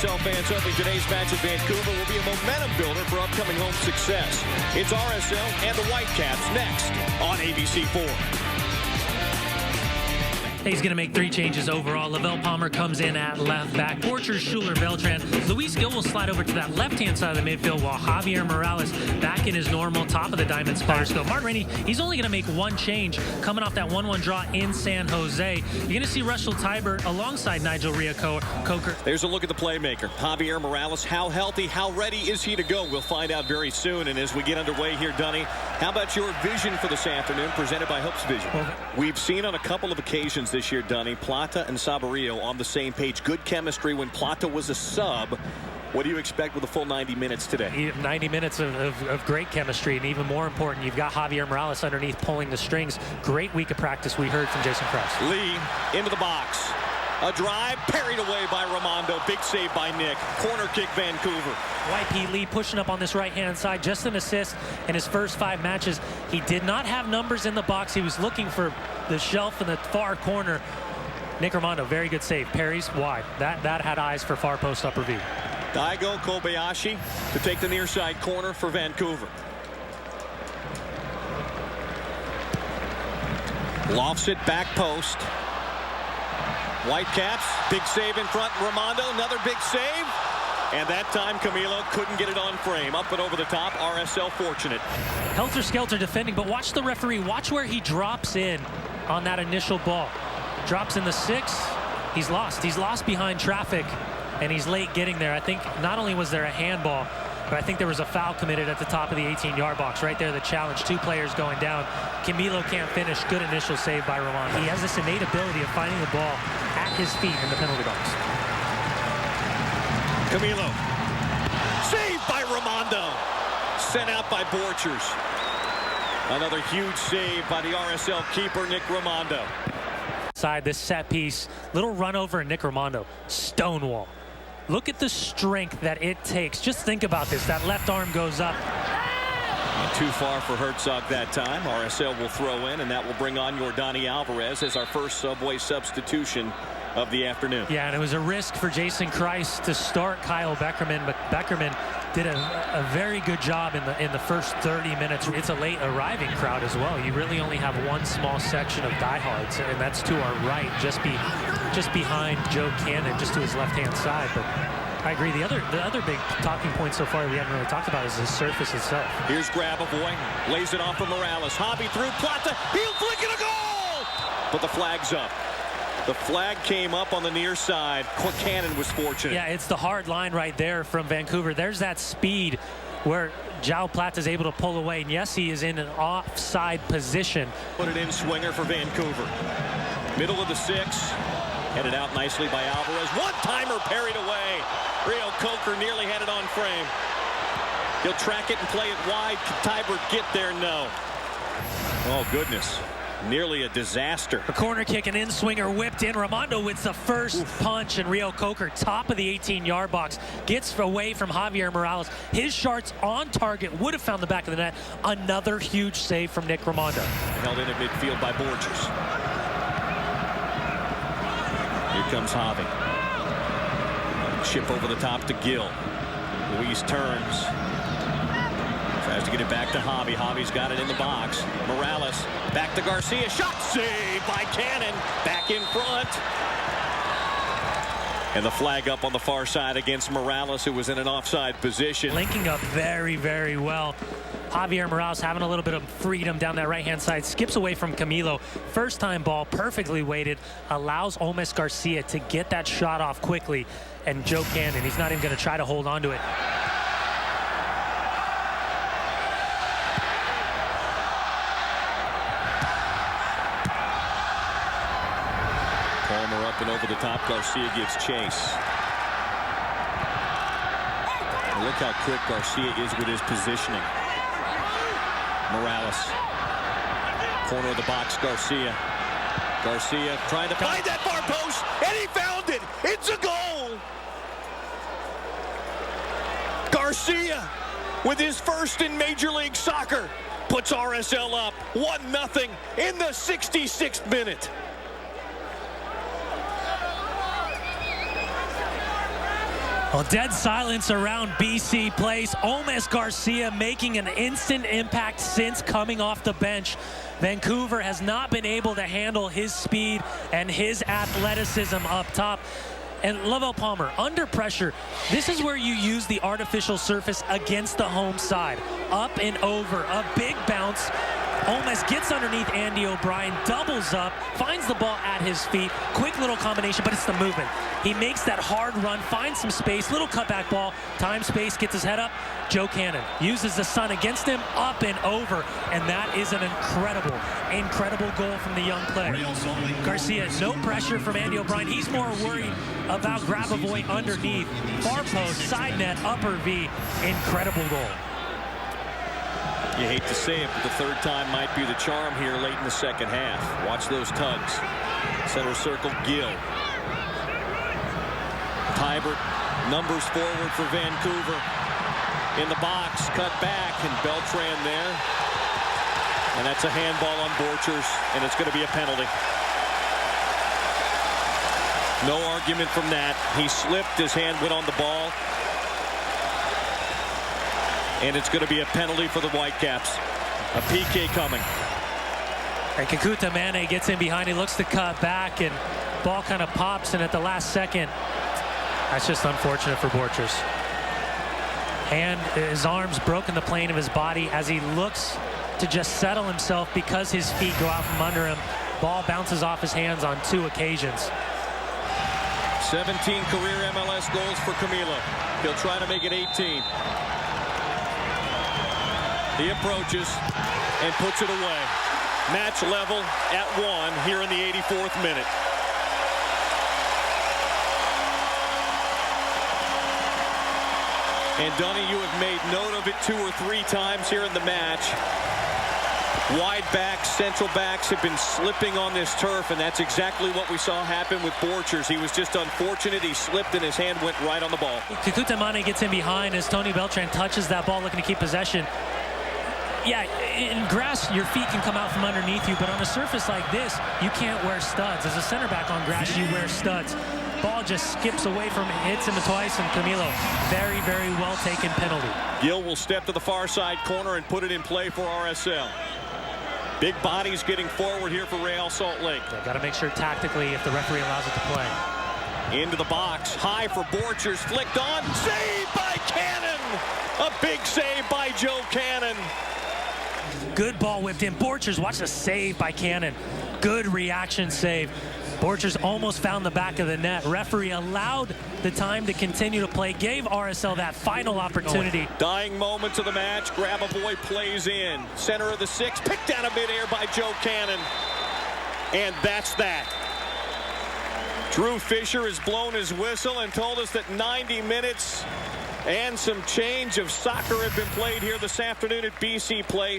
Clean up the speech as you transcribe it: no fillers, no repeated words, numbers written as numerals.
RSL fans hoping today's match at Vancouver will be a momentum builder for upcoming home success. It's RSL and the Whitecaps next on ABC4. He's going to make 3 changes overall. Lavelle Palmer comes in at left back. Borchers, Schuler, Beltran. Luis Gil will slide over to that left-hand side of the midfield while Javier Morales back in his normal top of the diamond spot. So Martin Rainey, he's only going to make 1 change coming off that 1-1 draw in San Jose. You're going to see Russell Tybert alongside Nigel Reo-Coker. There's a look at the playmaker. Javier Morales, how healthy, how ready is he to go? We'll find out very soon. And as we get underway here, Dunny, how about your vision for this afternoon presented by Hopes Vision? We've seen on a couple of occasions this year, Dunny, Plata and Saborio on the same page. Good chemistry when Plata was a sub. What do you expect with a full 90 minutes today? 90 minutes of great chemistry, and even more important, you've got Javier Morales underneath pulling the strings. Great week of practice we heard from Jason Krause. Lee into the box. A drive parried away by Ramondo. Big save by Nick. Corner kick Vancouver. YP Lee pushing up on this right-hand side. Just an assist in his first 5 matches. He did not have numbers in the box. He was looking for the shelf in the far corner. Nick Ramondo, very good save. Parries wide. That had eyes for far post upper V. Daigo Kobayashi to take the near side corner for Vancouver. Lofts it back post. Whitecaps, big save in front. Ramondo, another big save. And that time Camilo couldn't get it on frame. Up and over the top, RSL fortunate. Helter-skelter defending, but watch the referee. Watch where he drops in on that initial ball. Drops in the 6. He's lost. He's lost behind traffic, and he's late getting there. I think not only was there a handball, but I think there was a foul committed at the top of the 18-yard box. Right there, the challenge. 2 players going down. Camilo can't finish. Good initial save by Ramon. He has this innate ability of finding the ball at his feet in the penalty box. Camilo. Saved by Ramondo. Sent out by Borchers. Another huge save by the RSL keeper, Nick Ramondo. Side, this set piece. Little run over and Nick Ramondo. Stonewall. Look at the strength that it takes. Just think about this. That left arm goes up. Not too far for Herzog that time. RSL will throw in, and that will bring on Yordani Alvarez as our first Subway substitution of the afternoon. Yeah, and it was a risk for Jason Kreis to start Kyle Beckerman, but Beckerman did a very good job in the first 30 minutes. It's a late arriving crowd as well. You really only have one small section of diehards, and that's to our right, just behind Joe Cannon, just to his left-hand side. But I agree. The other big talking point so far we haven't really talked about is the surface itself. Here's Grabavoy, lays it off for Morales. Hobby through Plata. He'll flick it, a goal! But the flag's up. The flag came up on the near side. Cannon was fortunate. Yeah, it's the hard line right there from Vancouver. There's that speed where João Plata is able to pull away. And yes, he is in an offside position. Put it in swinger for Vancouver. Middle of the 6. Headed out nicely by Alvarez. One-timer parried away. Reo-Coker nearly had it on frame. He'll track it and play it wide. Can Tybert get there? No. Oh, goodness. Nearly a disaster. A corner kick, an in-swinger whipped in. Ramondo with the first punch, and Reo-Coker, top of the 18-yard box, gets away from Javier Morales. His shots on target, would have found the back of the net. Another huge save from Nick Ramondo. Held in at midfield by Borchers. Here comes Javi. Chip over the top to Gill. Luis turns. Tries to get it back to Javi. Javi's got it in the box. Morales back to Garcia. Shot saved by Cannon. Back in front. And the flag up on the far side against Morales, who was in an offside position. Linking up very, very well. Javier Morales having a little bit of freedom down that right-hand side. Skips away from Camilo. First-time ball, perfectly weighted. Allows Olmes Garcia to get that shot off quickly. And Joe Cannon, he's not even going to try to hold on to it. Palmer up and over the top. Garcia gives chase. Look how quick Garcia is with his positioning. Morales. Corner of the box, Garcia. Garcia trying to find that far post, and he found it. It's a goal. Garcia, with his first in Major League Soccer, puts RSL up 1-0 in the 66th minute. Well, dead silence around BC Place. Audentis Garcia making an instant impact since coming off the bench. Vancouver has not been able to handle his speed and his athleticism up top. And Lavelle Palmer, under pressure, this is where you use the artificial surface against the home side. Up and over, a big bounce. Audentis gets underneath Andy O'Brien, doubles up, finds the ball at his feet. Quick little combination, but it's the movement. He makes that hard run, finds some space, little cutback ball, time, space, gets his head up. Joe Cannon uses the sun against him, up and over, and that is an incredible goal from the young player. Garcia, no pressure from Andy O'Brien. He's more worried about Grabavoy underneath. Far post, side net, upper V. Incredible goal. You hate to say it, but the third time might be the charm here late in the second half. Watch those tugs. Center circle, Gill. Tybert, numbers forward for Vancouver. In the box, cut back, and Beltran there. And that's a handball on Borchers, and it's going to be a penalty. No argument from that. He slipped, his hand went on the ball. And it's going to be a penalty for the Whitecaps. A PK coming. And Kekuta Mane gets in behind. He looks to cut back, and ball kind of pops, and at the last second, that's just unfortunate for Borchers. And his arms broken the plane of his body as he looks to just settle himself because his feet go out from under him. Ball bounces off his hands on 2 occasions. 17 career MLS goals for Camilo. He'll try to make it 18. He approaches and puts it away. Match level at 1 here in the 84th minute. And Dunny, you have made note of it 2 or 3 times here in the match. Wide backs, central backs have been slipping on this turf, and that's exactly what we saw happen with Borchers. He was just unfortunate. He slipped, and his hand went right on the ball. Kekuta Mane gets in behind as Tony Beltran touches that ball, looking to keep possession. Yeah, in grass, your feet can come out from underneath you, but on a surface like this, you can't wear studs. As a center back on grass, you wear studs. Ball just skips away from him, hits him twice, and Camilo, very well taken penalty. Gill will step to the far side corner and put it in play for RSL. Big bodies getting forward here for Real Salt Lake. They got to make sure tactically if the referee allows it to play. Into the box, high for Borchers, flicked on, saved by Cannon! A big save by Joe Cannon. Good ball whipped in. Borchers, watch the save by Cannon. Good reaction save. Borchers almost found the back of the net. Referee allowed the time to continue to play, gave RSL that final opportunity. Dying moments of the match. Grabavoy plays in. Center of the 6, picked out of midair by Joe Cannon. And that's that. Drew Fisher has blown his whistle and told us that 90 minutes and some change of soccer have been played here this afternoon at BC Place.